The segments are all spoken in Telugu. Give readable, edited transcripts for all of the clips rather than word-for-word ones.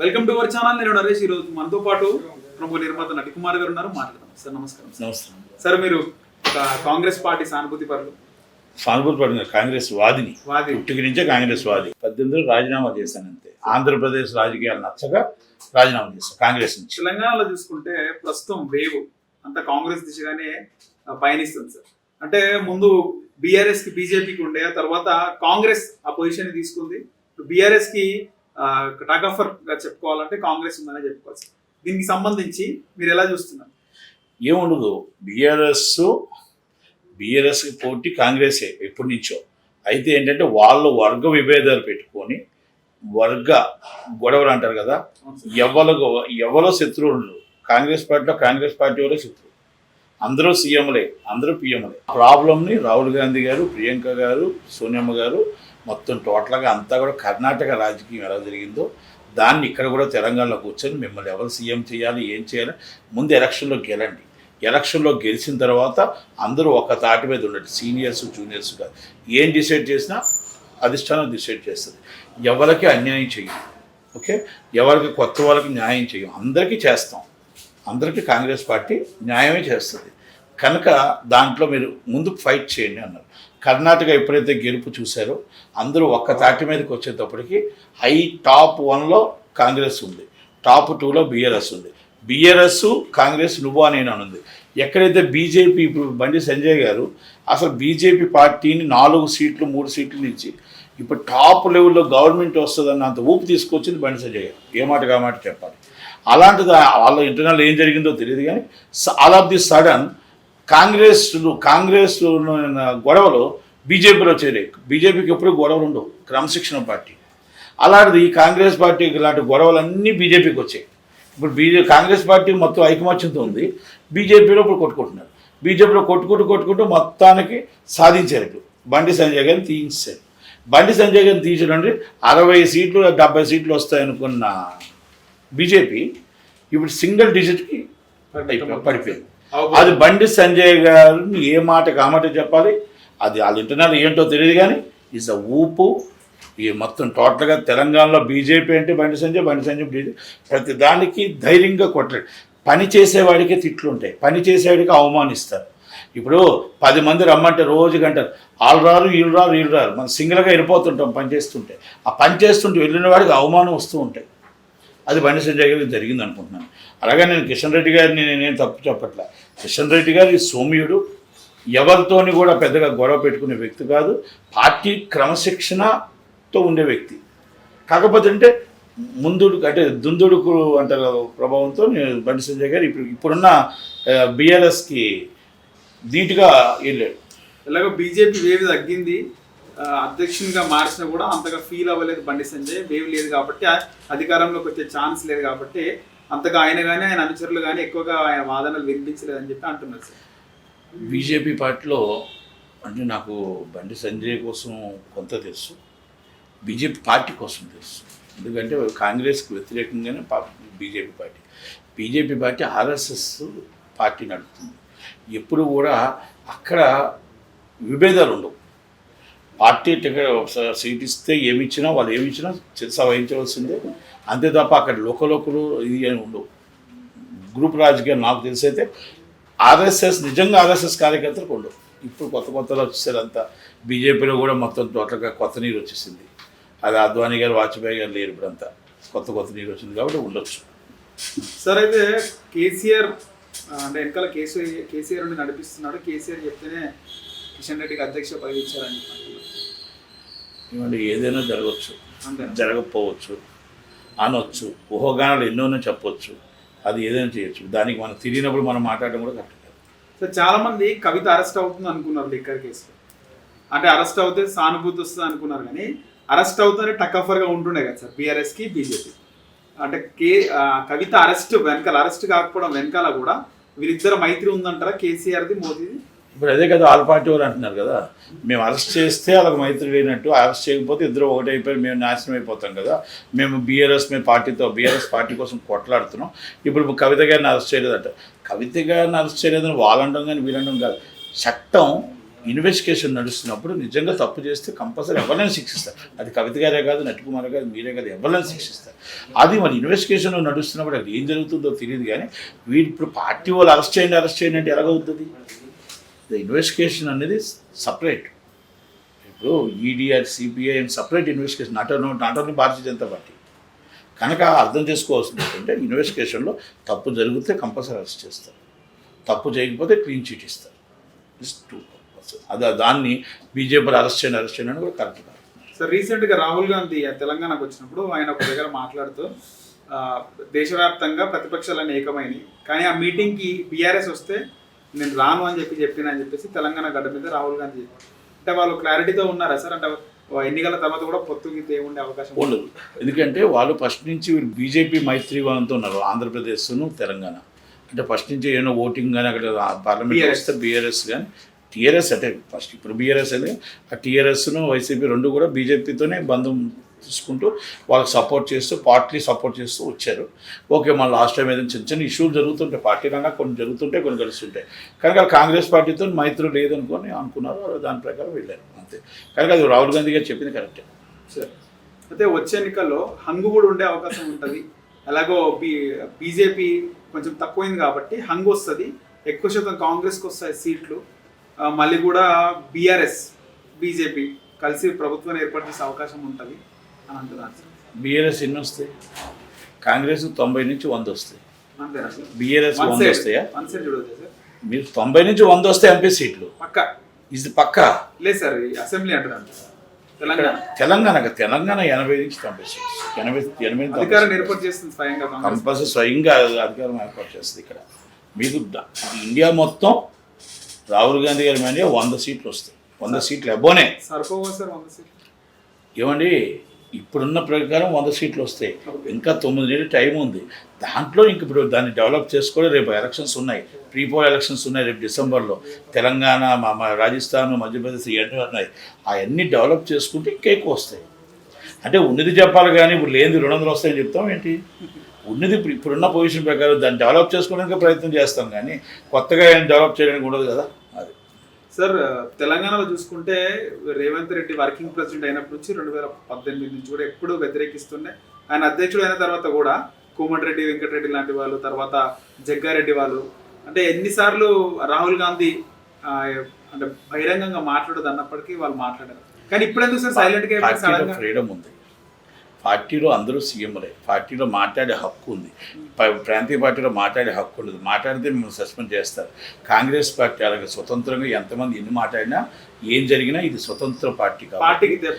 Welcome to our channel. నేను నరేష్. ఈరోజు మనతో పాటు ప్రముఖ నిర్మాత నట్టికుమార్ గారు ఉన్నారు. మాట్లాడదాం సార్. నమస్కారం. నమస్కారం సార్, మీరు కాంగ్రెస్ పార్టీ సానుభూతి పరులు. కాంగ్రెస్ వాది పుట్టుక నుంచే కాంగ్రెస్ వాది. 18 రాజీనామా చేశాను అంతే. ఆంధ్రప్రదేశ్ రాజకీయాలు నచ్చగా రాజీనామా చేశాను కాంగ్రెస్ నుంచి. తెలంగాణలో చూసుకుంటే ప్రస్తుతం వేవ్ అంతా కాంగ్రెస్ దిశగానే పయనిస్తుంది సార్. అంటే ముందు బీఆర్ఎస్ కి బీజేపీకి ఉండే, తర్వాత కాంగ్రెస్ ఆ పొజిషన్ తీసుకుంది. బీఆర్ఎస్ కి టగఫర్ గా చెప్పుకోవాలంటే కాంగ్రెస్ ఉందనే చెప్పుకోవాలి. దీనికి సంబంధించి మీరు ఎలా చూస్తున్నారు? ఏముండదు, బీఆర్ఎస్కి పోటీ కాంగ్రెసే ఎప్పటి నుంచో. అయితే ఏంటంటే వాళ్ళు వర్గ విభేదాలు పెట్టుకొని వర్గ గొడవలు అంటారు కదా, ఎవరో శత్రువులు. కాంగ్రెస్ పార్టీ వాళ్ళే శత్రువు. అందరూ సీఎంలే, అందరూ పిఎంలే. ప్రాబ్లంని రాహుల్ గాంధీ గారు, ప్రియాంక గారు, సోనియమ్మ గారు మొత్తం టోటల్గా అంతా కూడా కర్ణాటక రాజకీయం ఎలా జరిగిందో దాన్ని ఇక్కడ కూడా తెలంగాణలో కూర్చొని మిమ్మల్ని ఎవరు సీఎం చేయాలి, ఏం చేయాలి, ముందు ఎలక్షన్లో గెలండి. ఎలక్షన్లో గెలిచిన తర్వాత అందరూ ఒక తాటి మీద ఉండండి, సీనియర్స్ జూనియర్స్ కాదు. ఏం డిసైడ్ చేసినా అధిష్టానం డిసైడ్ చేస్తుంది. ఎవరికి అన్యాయం చెయ్యం, ఓకే? ఎవరికి కొత్త వాళ్ళకి న్యాయం చెయ్యం, అందరికీ చేస్తాం. అందరికీ కాంగ్రెస్ పార్టీ న్యాయమే చేస్తుంది. కనుక దాంట్లో మీరు ముందు ఫైట్ చేయండి అన్నారు. కర్ణాటక ఎప్పుడైతే గెలుపు చూశారో అందరూ ఒక్క తాటి మీదకి వచ్చేటప్పటికి టాప్ 1లో కాంగ్రెస్ ఉంది, టాప్ 2లో బీఆర్ఎస్ ఉంది. బీఆర్ఎస్ కాంగ్రెస్ నువ్వా నేను అనుంది. ఎక్కడైతే బీజేపీ, ఇప్పుడు బండి సంజయ్ గారు అసలు బీజేపీ పార్టీని 4 సీట్లు 3 సీట్ల నుంచి ఇప్పుడు టాప్ లెవెల్లో గవర్నమెంట్ వస్తుందన్న అంత ఊపు తీసుకొచ్చింది బండి సంజయ్ గారు. ఏ మాట కామాట చెప్పాలి. అలాంటిది వాళ్ళ ఇంటర్నల్ ఏం జరిగిందో తెలియదు, కానీ all of the sudden Congress గొడవలు బీజేపీలో చేరాయి. బీజేపీకి ఎప్పుడు గొడవలు ఉండవు, క్రమశిక్షణ పార్టీ. అలాంటిది ఈ కాంగ్రెస్ పార్టీకి ఇలాంటి గొడవలన్నీ బీజేపీకి వచ్చాయి. ఇప్పుడు కాంగ్రెస్ పార్టీ మొత్తం ఐకమత్యంతో ఉంది, బీజేపీలో ఇప్పుడు కొట్టుకుంటున్నారు. బీజేపీలో కొట్టుకుంటూ మొత్తానికి సాధించారు. ఇప్పుడు బండి సంజయ్ గారిని తీయించారు. బండి సంజయ్ గారిని తీయించడండి 60 సీట్లు 70 సీట్లు వస్తాయనుకున్న బీజేపీ ఇప్పుడు సింగిల్ డిజిట్కి పడిపోయింది. అది బండి సంజయ్ గారిని ఏ మాట కామాట చెప్పాలి, అది వాళ్ళ ఇంటర్నల్ ఏంటో తెలియదు, కానీ ఈజ్ అ ఊపు. ఈ మొత్తం టోటల్గా తెలంగాణలో బీజేపీ అంటే బండి సంజయ్ బీజేపీ ప్రతి దానికి ధైర్యంగా కొట్టలేడు. పని చేసేవాడికే తిట్లు ఉంటాయి, పని చేసేవాడికి అవమానిస్తారు. ఇప్పుడు 10 మంది రమ్మంటే రోజు గంటలు వాళ్ళు రారు వీళ్ళు రారు, మనం సింగిల్గా వెళ్ళిపోతుంటాం పని చేస్తుంటే. ఆ పని చేస్తుంటే వెళ్ళిన వాడికి అవమానం వస్తూ ఉంటాయి. అది బండి సంజయ్ గారికి జరిగింది అనుకుంటున్నాను. అలాగే నేను కిషన్ రెడ్డి గారిని నేనేం తప్పు చెప్పట్లే. కిషన్ రెడ్డి గారి సౌమ్యుడు, ఎవరితోని కూడా పెద్దగా గొడవ పెట్టుకునే వ్యక్తి కాదు, పార్టీ క్రమశిక్షణతో ఉండే వ్యక్తి. కాకపోతే అంటే దుందుడుకు అంటారు ప్రభావంతో బండి సంజయ్ గారు ఇప్పుడున్న బీఆర్ఎస్కి ధీటుగా వెళ్ళాడు. ఇలాగ బీజేపీ వేవ్ తగ్గింది, అధ్యక్షునిగా మార్చినా కూడా అంతగా ఫీల్ అవ్వలేదు బండి సంజయ్. వేవ్ లేదు కాబట్టి, అధికారంలోకి వచ్చే ఛాన్స్ లేదు కాబట్టి అంతగా ఆయన కానీ ఆయన అనుచరులు కానీ ఎక్కువగా ఆయన వాదనలు వినిపించలేదని చెప్పి అంటున్నారు సార్. బీజేపీ పార్టీలో అంటే నాకు బండి సంజయ్ కోసం కొంత తెలుసు, బీజేపీ పార్టీ కోసం తెలుసు. ఎందుకంటే కాంగ్రెస్కి వ్యతిరేకంగానే బీజేపీ పార్టీ ఆర్ఎస్ఎస్ పార్టీ నడుపుతుంది. ఎప్పుడు కూడా అక్కడ విభేదాలు ఉండవు. పార్టీ టికెట్ సీట్ ఇస్తే ఏమిచ్చినా వాళ్ళు ఏమిచ్చినా చిరస వహించవలసిందే, అంతే తప్ప అక్కడ లోకలోకులు ఇది అని ఉండవు. గ్రూప్ రాజకీయం నాకు తెలిసి అయితే నిజంగా ఆర్ఎస్ఎస్ కార్యకర్తలకు ఉండవు. ఇప్పుడు కొత్తలో వచ్చేసారు అంతా. బీజేపీలో కూడా మొత్తం టోటల్గా కొత్త నీరు వచ్చేసింది. అది అద్వానీ గారు, వాజ్పేయి గారు లేరు, ఇప్పుడు అంతా కొత్త నీరు వచ్చింది కాబట్టి ఉండొచ్చు. సార్, అయితే కేసీఆర్ అంటే వెనకాల కేసీఆర్ నుండి నడిపిస్తున్నాడు. కేసీఆర్ చెప్తేనే కిషన్ రెడ్డికి అధ్యక్ష పదవి ఇచ్చారని ఇవ్వండి. ఏదైనా జరగవచ్చు, జరగకపోవచ్చు, అనొచ్చు, ఊహాగానాలు ఎన్నోనో చెప్పవచ్చు, అది ఏదైనా చేయొచ్చు. దానికి మనం తిరిగినప్పుడు మనం మాట్లాడడం కూడా కరెక్ట్ కాదు. సార్, చాలామంది కవిత అరెస్ట్ అవుతుంది అనుకున్నారు లిక్కర్ కేసులో. అంటే అరెస్ట్ అవుతే సానుభూతి వస్తుంది అనుకున్నారు, కానీ అరెస్ట్ అవుతుంటే టకఫర్గా ఉంటుండే కదా సార్ బీఆర్ఎస్కి బీజేపీ. అంటే కవిత అరెస్ట్ కాకపోవడం వెనకాల కూడా వీళ్ళిద్దరు మైత్రి ఉందంటారా, కేసీఆర్ది మోదీది? ఇప్పుడు అదే కదా ఆల్ పార్టీ వాళ్ళు అంటున్నారు కదా, మేము అరెస్ట్ చేస్తే వాళ్ళకి మైత్రి లేనట్టు, అరెస్ట్ చేయకపోతే ఇద్దరు ఒకటైపోయి మేము నాశనం అయిపోతాం కదా, మేము బీఆర్ఎస్ పార్టీ కోసం కొట్లాడుతున్నాం. ఇప్పుడు కవిత గారిని అరెస్ట్ చేయలేదంట. కవిత గారిని అరెస్ట్ చేయలేదని వాళ్ళండం కానీ వీళ్ళండం కాదు. చట్టం ఇన్వెస్టిగేషన్ నడుస్తున్నప్పుడు నిజంగా తప్పు చేస్తే కంపల్సరీ ఎవరైనా శిక్షిస్తారు. అది కవిత గారే కాదు, నట్టికుమార్ గారు, మీరే కాదు, ఎవరైనా శిక్షిస్తారు. అది మరి ఇన్వెస్టిగేషన్ నడుస్తున్నప్పుడు అది ఏం జరుగుతుందో తెలియదు. కానీ వీడు ఇప్పుడు పార్టీ వాళ్ళు అరెస్ట్ చేయండి అంటే ఎలాగవుతుంది? ఇన్వెస్టిగేషన్ అనేది సపరేట్. ఇప్పుడు ED and CBI and separate investigation, not only Bharatiya Janata party. కనుక అర్థం చేసుకోవాల్సింది ఏంటంటే ఇన్వెస్టిగేషన్లో తప్పు జరిగితే కంపల్సరీ అరెస్ట్ చేస్తారు, తప్పు చేయకపోతే క్లీన్ చీట్ ఇస్తారు. Two purpose. అది దాన్ని బీజేపీ అరెస్ట్ చేయండి అని కూడా కరెక్ట్ కాదు. సార్ రీసెంట్గా రాహుల్ గాంధీ తెలంగాణకు వచ్చినప్పుడు ఆయన ఒక దగ్గర మాట్లాడుతూ దేశవ్యాప్తంగా ప్రతిపక్షాలన్నీ ఏకమైనవి, కానీ ఆ మీటింగ్కి బీఆర్ఎస్ వస్తే నేను రాను అని చెప్పేసి తెలంగాణ గడ్డ మీద రాహుల్ గాంధీ చెప్పారు. అంటే వాళ్ళు క్లారిటీతో ఉన్నారా సార్? అంటే ఎన్నికల తర్వాత కూడా పొత్తుకి ఉండే అవకాశం ఉండదు. ఎందుకంటే వాళ్ళు ఫస్ట్ నుంచి బీజేపీ మైత్రివనంతో ఉన్నారు, ఆంధ్రప్రదేశ్ను తెలంగాణ. అంటే ఫస్ట్ నుంచి ఏమైనా ఓటింగ్ కానీ అక్కడ పార్లమెంట్ వస్తే బీఆర్ఎస్ కానీ టీఆర్ఎస్ అంటే ఫస్ట్ ఇప్పుడు బీఆర్ఎస్ అయితే ఆ టీఆర్ఎస్ను వైసీపీ రెండు కూడా బీజేపీతోనే బంధం తీసుకుంటూ వాళ్ళకి సపోర్ట్ చేస్తూ పార్టీ సపోర్ట్ చేస్తూ వచ్చారు. ఓకే, మన లాస్ట్ టైం ఏదైనా చిన్న చిన్న ఇష్యూలు జరుగుతుంటాయి, పార్టీలన్నా కొన్ని జరుగుతుంటాయి, కొన్ని కలుస్తుంటాయి. కనుక కాంగ్రెస్ పార్టీతో మైత్రి లేదనుకొని అనుకున్నారు, దాని ప్రకారం వెళ్ళారు అంతే. కనుక అది రాహుల్ గాంధీ గారు చెప్పింది కరెక్టే సార్. అయితే వచ్చే ఎన్నికల్లో హంగు కూడా ఉండే అవకాశం ఉంటుంది. అలాగో బీజేపీ కొంచెం తక్కువైంది కాబట్టి హంగు వస్తుంది, ఎక్కువ శాతం కాంగ్రెస్కి వస్తాయి సీట్లు. మళ్ళీ కూడా బీఆర్ఎస్ బీజేపీ కలిసి ప్రభుత్వాన్ని ఏర్పాటు చేసే అవకాశం ఉంటుంది అని అంటున్నారు సార్. బీఆర్ఎస్ ఎన్ని వస్తాయి? కాంగ్రెస్ 90 నుంచి 100 వస్తాయి. అంతేనా సార్? బీఆర్ఎస్ 100 వస్తాయా? చూడవచ్చు సార్. మీరు 90 నుంచి 100 వస్తాయి ఎంపీ సీట్లు పక్క. ఇది పక్కా లేదు సార్, అసెంబ్లీ అంటున్నారు తెలంగాణ 80 నుంచి 90 సీట్స్, 80 అధికారం ఏర్పాటు చేస్తుంది స్వయంగా కంపల్సరీ స్వయంగా అధికారం ఏర్పాటు చేస్తుంది. ఇక్కడ మీకు ఇండియా మొత్తం రాహుల్ గాంధీ గారి మీద 100 సీట్లు వస్తాయి. 100 సీట్లు అబ్బోనే సరిపోవా సార్? 100 సీట్లు ఏమండి? ఇప్పుడున్న ప్రకారం 100 సీట్లు వస్తాయి. ఇంకా 9 నెలలు టైం ఉంది. దాంట్లో ఇంక ఇప్పుడు దాన్ని డెవలప్ చేసుకోవడం. రేపు ఎలక్షన్స్ ఉన్నాయి, ప్రీపోల్ ఎలక్షన్స్ ఉన్నాయి రేపు డిసెంబర్లో. తెలంగాణ, రాజస్థాన్, మధ్యప్రదేశ్ ఇవన్నీ ఉన్నాయి. అవన్నీ డెవలప్ చేసుకుంటే ఇంకా ఎక్కువ వస్తాయి. అంటే ఉన్నది చెప్పాలి కానీ ఇప్పుడు లేనిది 200 వస్తాయని చెప్తాం ఏంటి? ఉన్నది ఇప్పుడున్న పొజిషన్ ప్రకారం దాన్ని డెవలప్ చేసుకోవడానికి ప్రయత్నం చేస్తాం, కానీ కొత్తగా ఏం డెవలప్ చేయడానికి ఉండదు కదా. అది సార్ తెలంగాణలో చూసుకుంటే రేవంత్ రెడ్డి వర్కింగ్ ప్రెసిడెంట్ అయినప్పటి నుంచి 2018 నుంచి కూడా ఎప్పుడు వ్యతిరేకిస్తుండే. ఆయన అధ్యక్షుడు అయిన తర్వాత కూడా కోమటిరెడ్డి వెంకటరెడ్డి లాంటి వాళ్ళు, తర్వాత జగ్గారెడ్డి వాళ్ళు, అంటే ఎన్నిసార్లు రాహుల్ గాంధీ అంటే బహిరంగంగా మాట్లాడదు అన్నప్పటికీ వాళ్ళు మాట్లాడారు. కానీ ఇప్పుడు ఎందుకు సార్ సైలెంట్గా? ఫ్రీడమ్ ఉంది పార్టీలో, అందరూ సీఎంలే. పార్టీలో మాట్లాడే హక్కు ఉంది, ప్రాంతీయ పార్టీలో మాట్లాడే హక్కు ఉండదు. మాట్లాడితే మిమ్మల్ని సస్పెండ్ చేస్తారు. కాంగ్రెస్ పార్టీ అలాగే స్వతంత్రంగా ఎంతమంది ఎన్ని మాట్లాడినా ఏం జరిగినా ఇది స్వతంత్ర పార్టీ కాబట్టి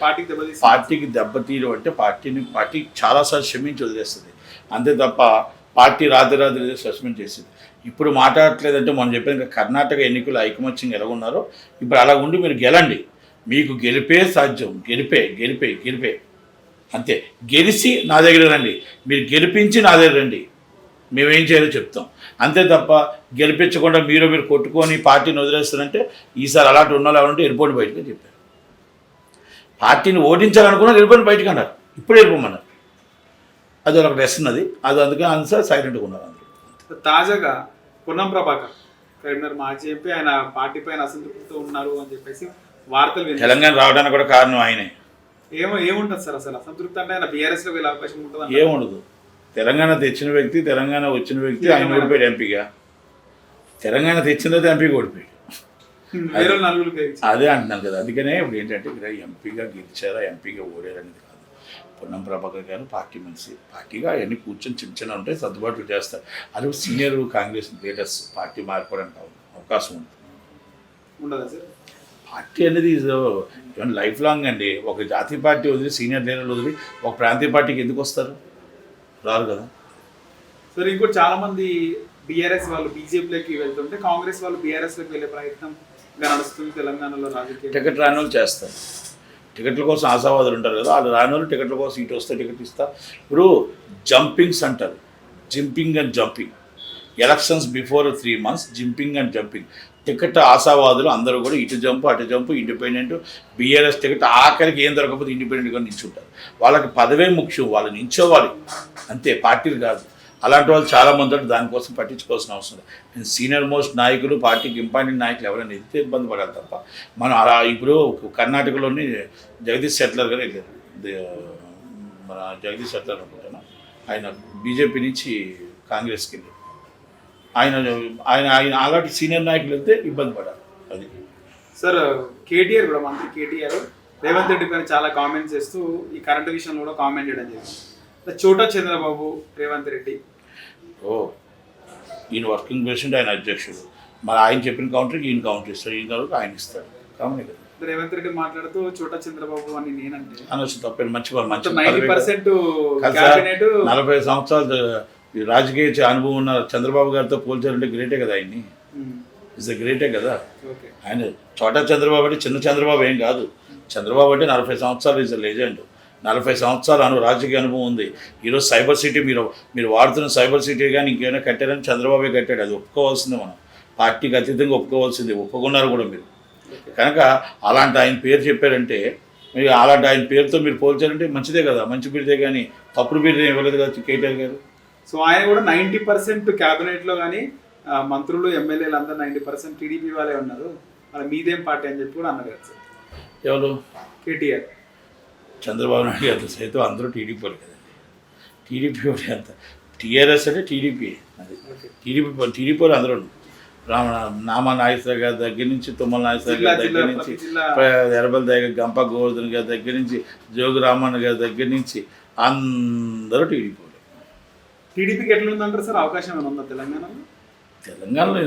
పార్టీకి దెబ్బతీయడం అంటే పార్టీ చాలాసార్లు క్షమించి వదిలేస్తుంది అంతే తప్ప పార్టీ రాత్రి సస్పెండ్ చేసింది. ఇప్పుడు మాట్లాడట్లేదంటే మనం చెప్పిన కర్ణాటక ఎన్నికలు ఐకమత్యంగా ఎలా ఉన్నారో ఇప్పుడు అలా ఉండి మీరు గెలండి, మీకు గెలిపే సాధ్యం. గెలిపే అంతే. గెలిచి నా దగ్గర రండి, మీరు గెలిపించి నా దగ్గర రండి, మేమేం చేయాలో చెప్తాం. అంతే తప్ప గెలిపించకుండా మీరు కొట్టుకొని పార్టీని వదిలేస్తారంటే ఈసారి అలాంటి ఉన్న వాళ్ళు ఉంటే వెళ్ళిపోండి బయటకు చెప్పారు. పార్టీని ఓడించాలనుకున్నా వెళ్ళిపోండి బయటకు అన్నారు, ఇప్పుడు వెళ్ళిపోమన్నారు. అది ఒక లెసన్ అది అందుకే ఆన్సర్ సైలెంట్గా ఉన్నారు అందరూ. తాజాగా పొన్నం ప్రభాకర్ కరీంనగర్ మాజీ ఎంపీ ఆయన పార్టీ పైన అసంతృప్తితో ఉన్నారు అని చెప్పేసి వార్తలు. తెలంగాణ రావడానికి కూడా కారణం ఆయనే. ఏముంటుంది సార్ అసలు అసంతృప్తి అంటే? ఆయన బీఆర్ఎస్లో వెళ్ళే అవకాశం ఉంటుంది? ఏముండదు. తెలంగాణ తెచ్చిన వ్యక్తి, తెలంగాణ వచ్చిన వ్యక్తి ఆయన ఓడిపోయాడు ఎంపీగా. తెలంగాణ తెచ్చినది ఎంపీగా ఓడిపోయాడు. అదే అంటున్నాను కదా. అందుకనే ఇప్పుడు ఏంటంటే ఇక్కడ ఎంపీగా గెలిచారా ఎంపీగా ఓడారనేది కాదు. పొన్నం ప్రభాకర్ గారు పార్టీ మనిషి, పార్టీగా అవన్నీ కూర్చొని చిన్న ఉంటాయి, సర్దుబాట్లు చేస్తారు. అది సీనియర్ కాంగ్రెస్ లీడర్స్ పార్టీ మారిపోవడానికి అవకాశం ఉండదా సార్? పార్టీ అనేది లైఫ్ లాంగ్ అండి. ఒక జాతీయ పార్టీ వదిలి, సీనియర్ లీడర్లు వదిలి ఒక ప్రాంతీయ పార్టీకి ఎందుకు వస్తారు? రారు కదా. సరే, ఇంకోటి చాలా మంది బీఆర్ఎస్ వాళ్ళు బీజేపీలోకి వెళ్తుంటే కాంగ్రెస్ వాళ్ళు బీఆర్ఎస్లోకి వెళ్ళే ప్రయత్నం నడుస్తుంది తెలంగాణలో. రాజకీయ టికెట్ రాని వాళ్ళు చేస్తారు. టికెట్ల కోసం ఆశావాదులు ఉంటారు కదా, వాళ్ళు రాని వాళ్ళు టికెట్ల కోసం ఇటు వస్తే టికెట్ ఇస్తా. ఇప్పుడు జంపింగ్స్ అంటారు, jumping and jumping. Elections before 3 months jumping and jumping. Ticket ఆశావాదులు అందరూ కూడా ఇటు జంపు అటు జంపు, ఇండిపెండెంట్. బీఆర్ఎస్ టికెట్ ఆఖరికి ఏం దొరకకపోతే ఇండిపెండెంట్గా నిల్చుంటారు. వాళ్ళకి పదవే ముఖ్యం, వాళ్ళు నిల్చోవాలి అంతే, పార్టీలు కాదు. అలాంటి వాళ్ళు చాలామంది ఉంటారు, దానికోసం పట్టించుకోవాల్సిన అవసరం లేదు. సీనియర్ మోస్ట్ నాయకులు, పార్టీకి ఇంపార్టెంట్ నాయకులు ఎవరైనా ఎదితే ఇబ్బంది పడాలి తప్ప మనం అలా ఇప్పుడు కర్ణాటకలోని జగదీష్ శెట్లర్ గారు వెళ్ళారు, మన జగదీష్ శెట్లర్ అనుకుంటున్నా, ఆయన బీజేపీ నుంచి కాంగ్రెస్కి వెళ్ళారు. ఆయన ఆయన ఆయన అలాంటి సీనియర్ నాయకులు వెళ్తే ఇబ్బంది పడాలి. అది సార్ కేటీఆర్ కూడా, మంత్రి కేటీఆర్ రేవంత్ రెడ్డి పైన చాలా కామెంట్స్ చేస్తూ ఈ కరెంట్ విషయంలో కూడా కామెంట్ చేయడం జరిగింది. చోటా చంద్రబాబు రేవంత్ రెడ్డి ఈయన వర్కింగ్ ప్రెసిడెంట్, ఆయన అధ్యక్షుడు, మరి ఆయన చెప్పిన కౌంటర్కి ఈయన కౌంటర్ ఇస్తాడు, ఈయన కౌంటర్కి ఆయన ఇస్తాడు. కామనే కదా. రేవంత్ రెడ్డి మాట్లాడుతూ చోటా చంద్రబాబు అని నేనంటే అనొచ్చు, తప్పేం, మంచి 40 సంవత్సరాలు రాజకీయ అనుభవం ఉన్న చంద్రబాబు గారితో పోల్చారంటే గ్రేటే కదా, ఆయన్ని ఇస్ ద గ్రేటే కదా. ఆయన చోటా చంద్రబాబు అంటే చిన్న చంద్రబాబు ఏం కాదు. చంద్రబాబు అంటే 40 సంవత్సరాలు ఈజ్ లెజెండ్. 40 సంవత్సరాలు రాజకీయ అనుభవం ఉంది. ఈరోజు సైబర్ సిటీ మీరు వాడుతున్న సైబర్ సిటీ కానీ ఇంకేమైనా కట్టారని చంద్రబాబే కట్టాడు. అది ఒప్పుకోవాల్సిందే, మనం పార్టీకి అతీతంగా ఒప్పుకోవాల్సిందే, ఒప్పుకున్నారు కూడా మీరు. కనుక అలాంటి ఆయన పేరు చెప్పారంటే, మీరు అలాంటి ఆయన పేరుతో మీరు పోల్చారంటే మంచిదే కదా, మంచి పేరుదే, కానీ తప్పుడు పేరు ఇవ్వలేదు కదా కేటీఆర్ గారు. సో ఆయన కూడా 90% క్యాబినెట్లో కానీ మంత్రులు ఎమ్మెల్యేలు అందరూ 90% టీడీపీ వాళ్ళే ఉన్నారు, మరి మీదేం పార్టీ అని చెప్పి కూడా అన్నారు కదా సార్. ఎవరు? కేటీఆర్. చంద్రబాబు నాయుడు గారు సైతం అందరూ టీడీపీ వాళ్ళు కదండి. టీడీపీ వాళ్ళు అంత, టీఆర్ఎస్ అంటే టీడీపీ, అది టీడీపీ వాళ్ళు అందరూ. నామా నాగేశ్వర గారి దగ్గర నుంచి, తుమ్మల నాగేశ్వర గారి దగ్గర నుంచి, ఎర్రబల్ దగ్గర గంప గోవర్ధన్ గారి దగ్గర నుంచి, జోగు రామన్న గారి దగ్గర నుంచి అందరూ టీడీపీ వాళ్ళు. టీడీపీకి ఎట్లా ఉందంటారు సార్, అవకాశం ఏమైనా ఉందా తెలంగాణలో? తెలంగాణలో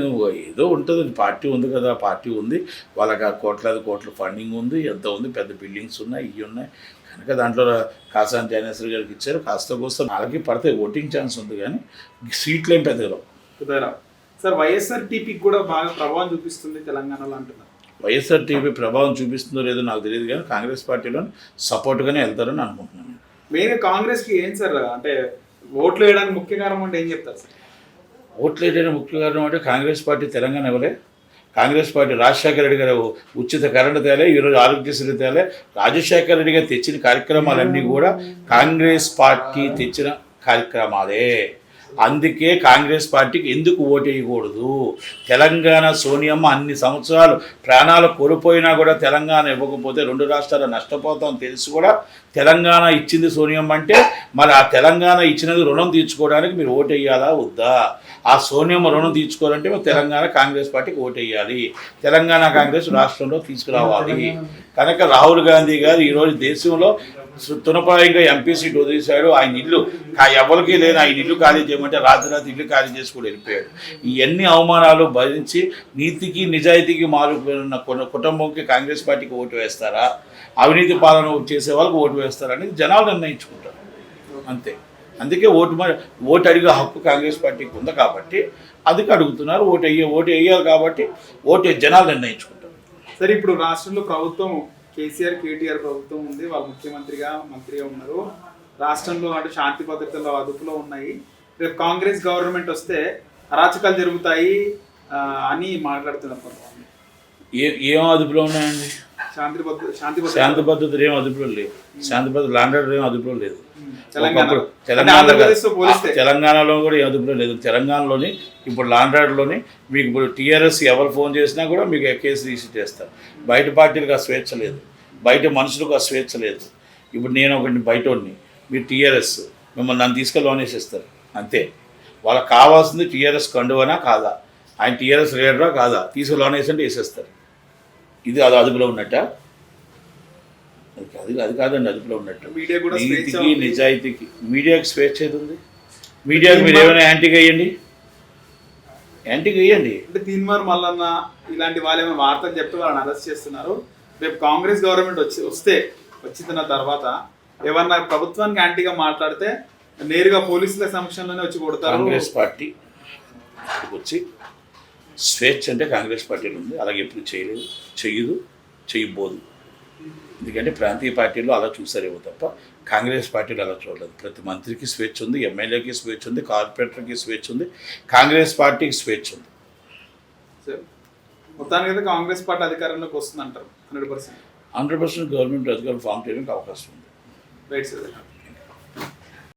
ఏదో ఉంటుంది, పార్టీ ఉంది కదా, పార్టీ ఉంది, వాళ్ళకి కోట్లాది కోట్ల ఫండింగ్ ఉంది, ఎంత ఉంది, పెద్ద బిల్డింగ్స్ ఉన్నాయి, ఇవి ఉన్నాయి. కనుక దాంట్లో కాసాని జ్ఞానేశ్వరి గారికి ఇచ్చారు, కాస్త కోస్త వాళ్ళకి పడితే ఓటింగ్ ఛాన్స్ ఉంది, కానీ సీట్లు ఏం పెద్దగా కుదరా. సార్ వైఎస్ఆర్టీపీకి కూడా బాగా ప్రభావం చూపిస్తుంది తెలంగాణలో అంటున్నారు. వైఎస్ఆర్టీపీ ప్రభావం చూపిస్తుందో లేదో నాకు తెలియదు, కానీ కాంగ్రెస్ పార్టీలో సపోర్ట్గానే వెళ్తారని అనుకుంటున్నాను. మెయిన్ కాంగ్రెస్కి ఏం సార్ అంటే ఓట్లు వేయడానికి ముఖ్య కారణం అంటే ఏం చెప్తారు సార్? ఓట్లు వేయడానికి ముఖ్య కారణం అంటే కాంగ్రెస్ పార్టీ తెలంగాణ ఇవ్వలే, కాంగ్రెస్ పార్టీ రాజశేఖర రెడ్డి గారు ఉచిత కరెంటు తేలే, ఈరోజు ఆరోగ్యశ్రీ తేలే, రాజశేఖర రెడ్డి గారు తెచ్చిన కార్యక్రమాలన్నీ కూడా కాంగ్రెస్ పార్టీ తెచ్చిన కార్యక్రమాలే. అందుకే కాంగ్రెస్ పార్టీకి ఎందుకు ఓటు వేయకూడదు? తెలంగాణ సోనియమ్మ అన్ని సంవత్సరాలు ప్రాణాలు కోల్పోయినా కూడా తెలంగాణ ఇవ్వకపోతే 2 రాష్ట్రాలు నష్టపోతాం తెలిసి కూడా తెలంగాణ ఇచ్చింది సోనియమ్మ అంటే, మరి ఆ తెలంగాణ ఇచ్చినది రుణం తీర్చుకోవడానికి మీరు ఓటు వేయాలా వద్దా? ఆ సోనియమ్మ రుణం తీర్చుకోవాలంటే మరి తెలంగాణ కాంగ్రెస్ పార్టీకి ఓటు వేయాలి, తెలంగాణ కాంగ్రెస్ రాష్ట్రంలో తీసుకురావాలి. కనుక రాహుల్ గాంధీ గారు ఈరోజు దేశంలో తునపాయంగా ఎంపీ సీట్ వదిలేశాడు. ఆయన ఇల్లు ఎవరికి లేని ఆయన ఇల్లు ఖాళీ చేయమంటే రాత్రి ఇల్లు ఖాళీ చేసి కూడా వెళ్ళిపోయాడు. ఇవన్నీ అవమానాలు భరించి నీతికి నిజాయితీకి మారిపోయిన కుటుంబంకి కాంగ్రెస్ పార్టీకి ఓటు వేస్తారా, అవినీతి పాలన చేసే వాళ్ళకి ఓటు వేస్తారా అనేది జనాలు నిర్ణయించుకుంటారు, అంతే. అందుకే ఓటు అడిగే హక్కు కాంగ్రెస్ పార్టీకి ఉంది కాబట్టి అందుకే అడుగుతున్నారు. ఓటు వేయాలి కాబట్టి జనాలు నిర్ణయించుకుంటారు. సరే, ఇప్పుడు రాష్ట్రంలో ప్రభుత్వం కేసీఆర్ కేటీఆర్ ప్రభుత్వం ఉంది, వాళ్ళు మంత్రిగా ఉన్నారు. రాష్ట్రంలో అంటే శాంతి భద్రతలు అదుపులో ఉన్నాయి. రేపు కాంగ్రెస్ గవర్నమెంట్ వస్తే అరాచకాలు జరుగుతాయి అని మాట్లాడుతున్నారు కొంతమంది. ఏం అదుపులో ఉన్నాయండి? శాంతి భద్రతలు ఏం అదుపులో లేదు, శాంతి భద్రత ల్యాండ్ ఆర్డర్ ఏం అదుపులో లేదు. తెలంగాణలో కూడా ఏ అదుపులో లేదు. తెలంగాణలోని ఇప్పుడు ల్యాండ్ ఆర్డర్లోని మీకు ఇప్పుడు టీఆర్ఎస్ ఎవరు ఫోన్ చేసినా కూడా మీకు కేసు రిజిస్టర్ చేస్తారు. బయట పార్టీలకు ఆ స్వేచ్ఛ లేదు, బయట మనుషులకు ఆ స్వేచ్ఛ లేదు. ఇప్పుడు నేను ఒకటి బయటోడిని, మీరు టీఆర్ఎస్ మిమ్మల్ని నన్ను తీసుకెళ్ళి లోన్ వేసేస్తారు, అంతే. వాళ్ళకి కావాల్సింది టీఆర్ఎస్ కండువనా కాదా, ఆయన టీఆర్ఎస్ లీడరా కాదా, తీసుకెళ్ళి లోన్ వేసంటే వేసేస్తారు. ఇది అది అదుపులో ఉన్నట్ట? అది కాదండి అదుపులో ఉన్నట్టు. నీతికి నిజాయితీకి మీడియాకి స్వేచ్ఛ ఏది ఉంది? మీడియాకి మీరు ఏమైనా యాంటీగా వేయండి. అంటే తీన్మార్ మల్లన్న ఇలాంటి వాళ్ళు ఏమైనా వార్తలు చెప్తే వాళ్ళని అరెస్ట్ చేస్తున్నారు. రేపు కాంగ్రెస్ గవర్నమెంట్ వచ్చిన తర్వాత ఏమన్నా ప్రభుత్వానికి యాంటీగా మాట్లాడితే నేరుగా పోలీసుల సమక్షంలోనే వచ్చి కొడతారు. కాంగ్రెస్ పార్టీ వచ్చి స్వేచ్ఛ అంటే కాంగ్రెస్ పార్టీలో ఉంది, అలాగే ఎప్పుడు చేయబోదు. ఎందుకంటే ప్రాంతీయ పార్టీలో అలా చూసారేమో తప్ప కాంగ్రెస్ పార్టీలో అలా చూడలేదు. ప్రతి మంత్రికి స్వేచ్ఛ ఉంది, ఎమ్మెల్యేకి స్వేచ్ఛ ఉంది, కార్పొరేటర్కి స్వేచ్ఛ ఉంది, కాంగ్రెస్ పార్టీకి స్వేచ్ఛ ఉంది. మొత్తానికి కాంగ్రెస్ పార్టీ అధికారంలోకి వస్తుంది అంటారు 100%. 100% గవర్నమెంట్ అధికారులు ఫామ్ చేయడానికి అవకాశం ఉంది. Right sir.